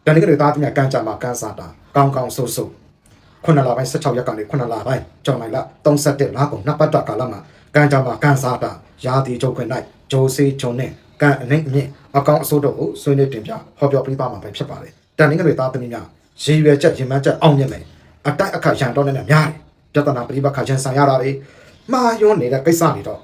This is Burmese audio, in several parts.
တန်နေကလေးသားသမီးကန်ကြမှာကန်စားတာကောင်းကောင်းဆိုးဆိုးခုနလပိုင်း16ရက်ကနေခုနလပိုင်းကြောင်လိုက်ละ31လကုန်နှစ်ပတ်တာကာလမှာကန်ကြမှာကန်စားတာရာသီချုပ်ခွင့်၌ဂျိုစေးဂျုံနဲ့ကန်အနှိမ့်အမြင့်အကောင်အစိုးတို့ကိုဆွေးနွေးတင်ပြဟောပြောပြပါမှာပဲဖြစ်ပါတယ်တန်နေကလေးသားသမီးများရေရွယ်ချက်ရင်မှန်းချက်အောင်မြင်မယ်အတိုက်အခါရန်တော့နဲ့များတယ်ပြဿနာပြိပခါချန်ဆန်ရတာတွေမှားယွန်းနေတဲ့ကိစ္စတွေတော့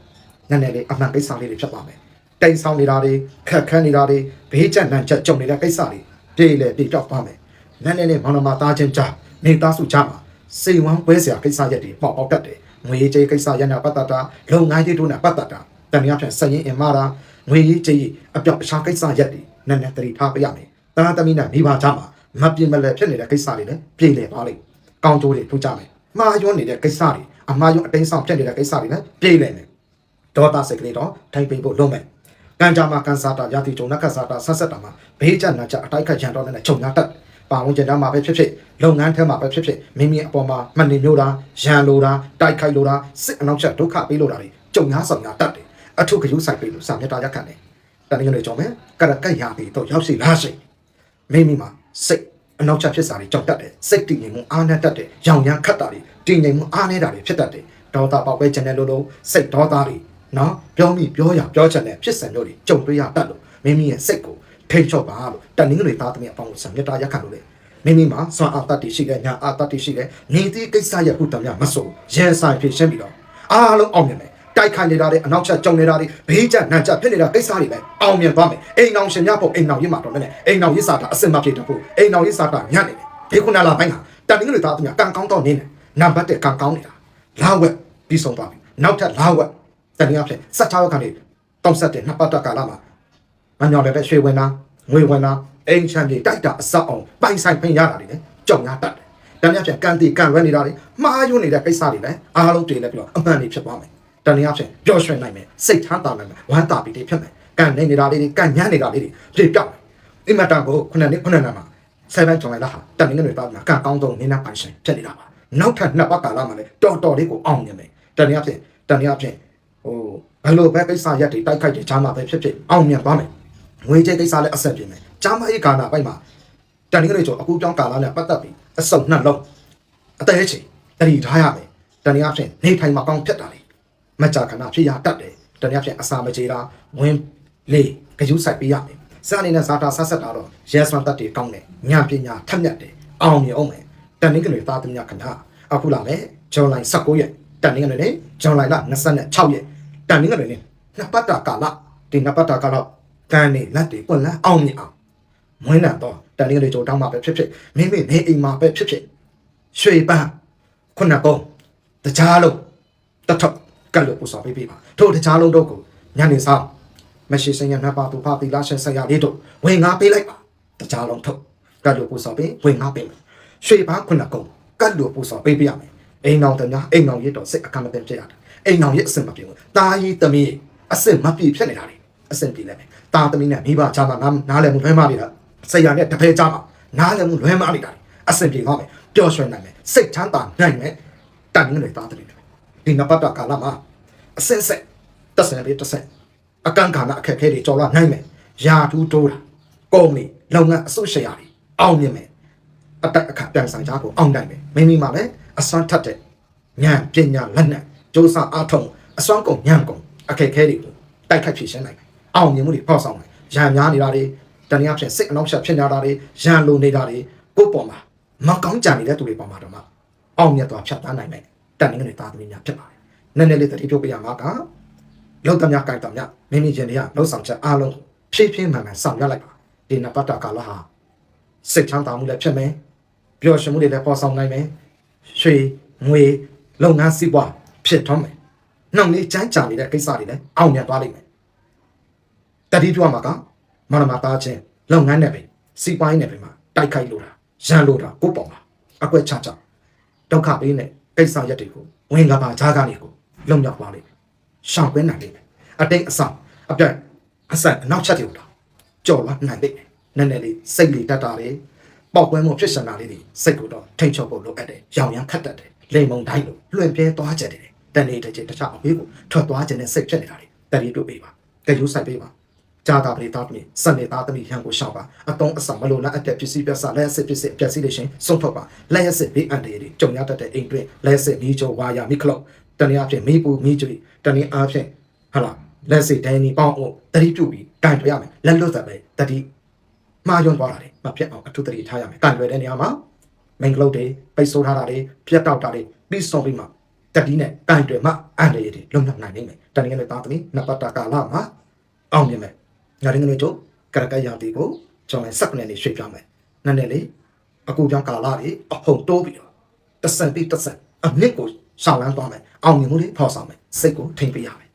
နည်းနည်းလေးအမှန်ကိစ္စလေးတွေဖြစ်ပါမယ်တိမ်ဆောင်နေတာတွေခက်ခဲနေတာတွေဘေးကျနံချက်ကြုံနေတဲ့ကိစ္စတွေပြေးလေပြေးတော့ပါမယ်နည်းနည်းလေးမောင်နှမသားချင်းကြားနေသားစုကြားမှာစိတ်ဝမ်းပွဲစရာကိစ္စရက်တွေပေါက်ပေါက်တတ်တယ်ငွေကြေးကိစ္စရက်နဲ့ပတ်သက်တာလုပ်ငန်းရေးတို့နဲ့ပတ်သက်တာတနည်းအားဖြင့်စရင်အင်မာတာငွေကြေးအပြောက်အရှာကိစ္စရက်တွေနည်းနည်းသတိထားပေးရမယ်တာသမီးနဲ့မိဘကြားမှာမပြင်းမလဲဖြစ်နေတဲ့ကိစ္စတွေလည်းပြေးလေပါလိမ့်ကောင်းကျိုးတွေထူးကြမယ်မှားယွန်းနေတဲ့ကိစ္စတွေအမှားယွန်းအတိမ်ဆောင်ဖြစ်နေတဲ့ကိစ္စတွေလည်းပြေးလေမယ်ဒေါသစိတ်ကလေးတော့ထိုင်ပိတ်ဖို့လုံးမယ်ကန်ကြမှာကန်စားတာရာသီကြုံနက်ခတ်စားတာဆက်ဆက်တာမှာဘေးကျနံချက်အတိုက်ခတ်ရန်တော့နဲ့ခြုံညာတက်ပါဝင်ကြတာမှာပဲဖြစ်ဖြစ်လုပ်ငန်းထဲမှာပဲဖြစ်ဖြစ်မိမိအပေါ်မှာမှန်နေမျိုးတာရန်လိုတာတိုက်ခိုက်လိုတာစစ်အနောက်ချက်ဒုက္ခပေးလိုတာတွေကြုံညာဆောင်ညာတက်တယ်အထုကယူဆိုင်ပေးလို့စာမျက်တာရက်ခံတယ်တန်ရင်းတွေကြောင့်ပဲကရကက်ရာပြီးတော့ရောက်စီလားစိမိမိမှာစိတ်အနောက်ချက်ဖြစ်စာတွေကြောက်တတ်တယ်စိတ်တည်ငြိမ်မှုအားနဲ့တတ်တယ်ရောင်ရမ်းခတ်တာတွေတည်ငြိမ်မှုအားနေတာတွေဖြစ်တတ်တယ်ဒေါသပေါက်ပဲကျန်တဲ့လိုလိုစိတ်ဒေါသတွေနော်ပြောမိပြောရပြောချက်နဲ့ဖြစ်စံမျိုးတွေကြုံတွေ့ရတတ်လို့မိမိရဲ့စိတ်ကိုထိတ်ချော့ပါလို့တန်ရင်းတွေသားသမီးအပေါင်းကိုစာမျက်တာရက်ခံလို့လေမိမိမှာစွမ်းအားတတ်တည်ရှိတဲ့ညာအားတတ်တည်ရှိတဲ့နေသည့်ကိစ္စရဲ့ဥတ္တမြမဆိုရဲဆိုင်ဖြစ်ရှင်းပြီးတော့အားလုံးအောင်မြင်မယ်တိုက်ခိုက်နေတာတွေအနောက်ချက်ကြုံနေတာတွေဘေးကျနံချက်ဖြစ်နေတာကိစ္စတွေပဲအောင်မြင်သွားမယ်အိမ်အောင်ရှင်ရဖို့အိမ်အောင်ရမှာတော့လည်းအိမ်အောင်ရစာတာအစင်မပြေတတ်ဖို့အိမ်အောင်ရစာတာညံ့နေတယ်ဒီခုနလာပိုင်းကတန်ရင်းတွေသားသမီးကံကောင်းတော့နေတယ်နံပါတ်1ကံကောင်းနေတာလာဝက်ပြီးဆုံးသွားပြီနောက်ထပ်လာဝက်တန်ရင်းအဖြစ်16ရက်ကနေ31နှစ်ပတ်တာကာလမှာမညော်လည်းပဲရွှေဝင်တာငွေဝင်တာအိမ်ချမ်းပြေတိုက်တာအဆောက်အောင်ပိုင်ဆိုင်ဖင်ရတာတွေလည်းကြောင်ရတတ်တယ်။တနည်းအားဖြင့်ကန်တီကန်လွဲနေတာတွေမှားယွန်းနေတဲ့ကိစ္စတွေလည်းအားလုံးတည်လဲပြီးတော့အမှန်တွေဖြစ်သွားမယ်။တနည်းအားဖြင့်ပျော်ရွှင်နိုင်မယ်စိတ်ချမ်းသာနိုင်မယ်ဝမ်းသာပြီးဖြစ်မယ်။ကန်နေနေတာလေးတွေကန်ညံ့နေတာလေးတွေပြေပြောက်မယ်။အိမ်မတန်ကိုခုနှစ်နှစ်မှာ7ကျော်လိုက်တာဟာတန်နေတွေပါမှာကန်ကောင်းဆုံးနေနာပိုင်ဆိုင်ဖြစ်နေတာပါ။နောက်ထပ်နှစ်ပတ်ကာလမှာလည်းတော်တော်လေးကိုအောင်မြင်မယ်။တနည်းအားဖြင့်ဟိုဘယ်လိုပဲကိစ္စရက်တွေတိုက်ခိုက်ကြချားမှာပဲဖြစ်အောင်မြင်သွားမယ်။ငွေကြေးကိစ္စလည်းအဆက်ပြေမယ်။ဂျာမအေကာနာပိုက်မှာတန်နေကြတဲ့ကျော်အခုကြောင်းကာလာနဲ့ပတ်သက်ပြီးအစုံနှက်လုံးအသေးချေတတိထားရမယ်တန်နေအဖြစ်နေထိုင်မှာကောင်းဖြစ်တာလေမကြခဏဖြစ်ရတတ်တယ်တန်နေအဖြစ်အစာမကြေတာဝင်းလေကယူဆိုင်ပေးရမယ်စအနေနဲ့ဇာတာဆက်ဆက်တာတော့ရဲစွမ်းတတ်တွေကောင်းတယ်ညပညာထက်မြက်တယ်အောင်မြင်အောင်မယ်တန်နေကြတဲ့သားသမီးခဏအခုလာမယ်ဂျွန်လိုင်း19ရက်တန်နေကြတဲ့ဂျွန်လိုင်းလ26ရက်တန်နေကြတဲ့နှစ်ပတ်တာကာလဒီနှစ်ပတ်တာကာလကန်နေလက်တွေပွင့်လန်းအောင်မြင်အောင်မွေးလာတော့တန်လေးတွေကြိုတောင်းမှာပဲဖြစ်ဖြစ်မိမိနေအိမ်မှာပဲဖြစ်ဖြစ်ရွှေပန်းခုနကုန်းတကြားလုံးတထကလို့ပူစော်ပေးပေးပါတို့တကြားလုံးတို့ကိုညနေဆောင်မရှိစင်ရနှစ်ပါးသူဖာသီလာရှင်ဆက်ရလေးတို့ဝင်ငါပေးလိုက်ပါတကြားလုံးထုတ်ကလို့ပူစော်ပေးဝင်ငါပေးမယ်ရွှေပန်းခုနကုန်းကလို့ပူစော်ပေးပြရမယ်အိမ်အောင်တညာအိမ်အောင်ရတော့စိတ်အခမ်းမတင်ဖြစ်ရတယ်အိမ်အောင်ရအစင်မပြေဘူးတာကြီးသမီးအစင်မပြေဖြစ်နေတာလေအစင်ပြေလိုက်မယ်တာသမီးနဲ့မိဘချာမနားလည်မှုလွဲမှားနေတာစိတ်ရနဲ့တဖဲကြမှာနားလည်မှုလွဲမှားနေတာအစင်ပြေသွားမယ်ပျော်ရွှင်နိုင်မယ်စိတ်ချမ်းသာနိုင်မယ်တန်ငွေတွေသားတယ်ဒီနပတ်တာကာလမှာအစင်ဆက်တက်စင်လေးတက်ဆက်အကန့်ခါနာအခက်ခဲတွေကြော်လာနိုင်မယ်ယာထူးတိုးတာကုမ္ပဏီလုပ်ငန်းအစုရှယ်ယာတွေအောင်မြင်မယ်အတက်အခါပြန်ဆိုင်ကြကိုအောင်နိုင်မယ်မိမိမှာလည်းအစွမ်းထက်တဲ့ဉာဏ်ပညာလက်နက်စူးစမ်းအားထုတ်အစွမ်းကုန်ဉာဏ်ကုန်အခက်ခဲတွေကိုတိုက်ခိုက်ဖြေရှင်းနိုင်မယ်အောင်မြင်မှုတွေဖောက်ဆောင်မယ်ရံများနေတာတွေတနည်းအားဖြင့်စိတ်အနှောက်အယှက်ဖြစ်နေတာတွေရန်လိုနေတာတွေကိုပေါ်မှာမကောင်းကြနေတဲ့သူတွေပေါ်မှာတော့မှအောင်မြတ်သွားဖြတ်သားနိုင်မယ်တန်နေသားသမီးများဖြစ်ပါတယ်နည်းနည်းလေးတတိပြုပေးရမှာကလောက်သမျှကြိုက်တော်များမိမိချင်းတွေကလှုပ်ဆောင်ချက်အားလုံးဖြည်းဖြည်းမှန်မှန်ဆောင်ရွက်လိုက်ပါဒီနပတ်တာကာလဟာစိတ်ချမ်းသာမှုလည်းဖြစ်မယ်ပျော်ရွှင်မှုတွေလည်းပေါ်ဆောင်နိုင်မယ်ရွှေငွေလုပ်ငန်းစီးပွားဖြစ်ထွန်းမယ်နှောင့်နှေးကြမ်းကြာနေတဲ့ကိစ္စတွေလည်းအောင်မြတ်သွားလိမ့်မယ်တတိပြုရမှာကမနမသားချင်းလုပ်ငန်းနဲ့ပဲစီးပွားရေးနဲ့ပဲမှာတိုက်ခိုက်လို့တာရန်လို့တာကိုပေါ့မှာအကွက်ချချဒုက္ခပေးနဲ့ကိစ္စရက်တွေကိုဝင်လာပါဂျားကနေကိုလုံရောက်သွားလိမ့်မယ်ရှောင်ကွင်းနိုင်လိမ့်မယ်အတိတ်အဆောင်အပြတ်အဆက်အနောက်ချက်တွေတော့ကြော်လာနိုင်လိမ့်မယ်နည်းနည်းလေးစိတ်လေးတက်တာလေးပေါက်ကွဲမှုဖြစ်စံတာလေးတွေစိတ်ကိုတော့ထိတ်ချုပ်ဖို့လိုအပ်တယ်ရောင်ရမ်းခတ်တတ်တယ်လိမ်မုံတိုင်းလိုလွှင့်ပြဲသွားကြတယ်တန်နေတဲ့ချင်းတခြားအဘေးကိုထွက်သွားခြင်းနဲ့စိတ်ဖြစ်နေတာတွေတန်ရီတို့ပေးပါကြိုးဆိုင်ပေးပါ ကြာတာပရိသတ်မျိုးစနေတာသမီးရန်ကိုရှောက်ပါအတုံးအဆောင်မလို့လားအတက်ပစ္စည်းပြဆလက်စစ်ပစ္စည်းပစ္စည်းတွေရှင်ဆုံးထုတ်ပါလက်ရစစ်ဘေးအန်တွေကြုံရတတ်တဲ့အိမ်တွင်လက်စစ်မီးချိုဝါယာမိခလုတ်တနည်းအားဖြင့်မီးပူမီးကျွေတနည်းအားဖြင့်ဟာလားလက်စစ်ဒိုင်းနီပေါင်းအောင်တတိပြုပြီးတိုင်တွေ့ရမယ်လက်လွတ်သက်ပဲတတိမှားယွန်းသွားတာတွေမဖြစ်အောင်အထူးတတိထားရမယ်တိုင်တွေ့တဲ့နေရာမှာမင်္ဂလုတ်တွေပိတ်ဆိုးထားတာတွေပြတ်တောက်တာတွေပြီးဆုံးပြီးမှတတိနဲ့တိုင်တွေ့မှအန်တွေလုံလောက်နိုင်နိုင်မယ်တနည်းနဲ့သားသမီးနပတ္တကာလမှာအောင်မြင်မယ်ငါရင်းကနေတို့ကရကရတီကိုကျွန်တော်စက်ကနေရွှေ့ပြောင်းမယ်နည်းနည်းလေးအခုကြောင့်ကာလတွေအဖုံတိုးပြီးတော့တဆန်ပြီးတဆန်အနစ်ကိုရှောင်းလန်းသွားမယ်အောင်မြင်မှုတွေဖော်ဆောင်မယ်စိတ်ကိုထိမ့်ပေးရမယ်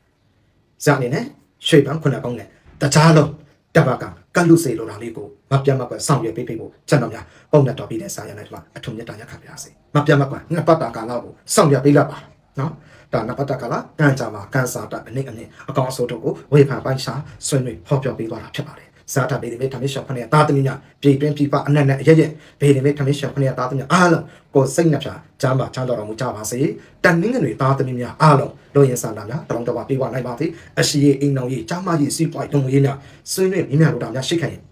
ဇာအနေနဲ့ရွှေ့ပြောင်းခုနကောင်းနဲ့တကြားလုံးတပတ်ကကလူစေလိုတာလေးကိုမပြတ်မကွက်ဆောင်ရွက်ပေးဖို့ကျွန်တော်များပုံနဲ့တော်ပြီးတဲ့စာရနေမှာအထုံမြတ်တာရက်ခါပြရစေမပြတ်မကွက်နှစ်ပတ်တာကာလကိုဆောင်ရွက်ပေးလိုက်ပါနော်ဒါနပတ္တကလာကံကြမှာကံစာတအနည်းအကောင်အစိုးတို့ကိုဝေဖန်ပိုင်းရှာဆွေးနွေးဟောပြောပေးသွားတာဖြစ်ပါတယ်ဇာတာဘေဒီမေထမင်းရှော့ခနဲ့တာသမီးများပြည်တွင်းပြည်ပအနက်နဲ့အရရက်ဘေဒီမေထမင်းရှော့ခနဲ့တာသမီးများအားလုံးကိုစိတ်နှပြချမ်းသာချမ်းသာတော်မူကြပါစေတန်နင်းငွေတာသမီးများအားလုံးလူရင်ဆန္ဒများတလုံးတော်ပါပြေဝနိုင်ပါစေအရှိရေးအိမ်တော်ရေးချမ်းသာရေးစီးပွားရေးတုံရေးများဆွေးနွေးမြများတို့တာများရှိခိုင်ရင်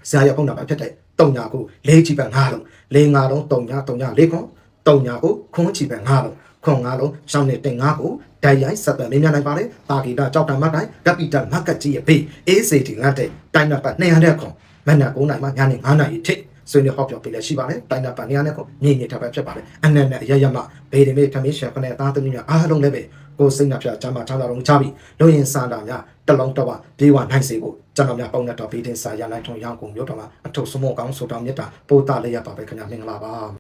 ဇာရဖုံးတာပဲဖြစ်တဲ့တုံညာကိုလေးချီပန်၅လုံးလေး၅လုံးတုံညာလေးခွန်တုံညာကိုခွန်ချီပန်၅လုံးခွန်၅လုံးရှောင်းနေတင်၅ကိုဒိုင်ရိုင်းဆက်သွယ်မင်းများနိုင်ပါလေပါဂီတာကြောက်တံမတ်တိုင်းကပီတာမက်ကကြီးရဲ့ဘေးအေးစေတီငတ်တဲ့တိုင်းနံပါတ်200ခွန်မနက်9နိုင်မှညနေ9နာရီထိဆွေးနွေးဟောပြောပေးလည်းရှိပါလေတိုင်းနံပါတ်200ခွန်မြင့်မြင့်ထားပဲဖြစ်ပါလေအနက်နဲ့ရရမဘေးဒီမေထမင်းရှယ်ခနဲ့သားသမီးများအားလုံးလည်းပဲကိုစိတ်နှပြချမ်းသာချမ်းသာတော်မူကြပြီလူရင်စန္ဒာများတလုံးတော့ပြေဝနိုင်စေဖို့ကျွန်တော်များပုံနဲ့တော်ပြီးတင်စာရလိုက်ထုံရောင်းကုန်မျိုးတော်မှာအထုပ်စမောကောင်းဆိုတော်မြတ်တာပို့တာလေးရပါပဲခင်ဗျာမင်္ဂလာပါ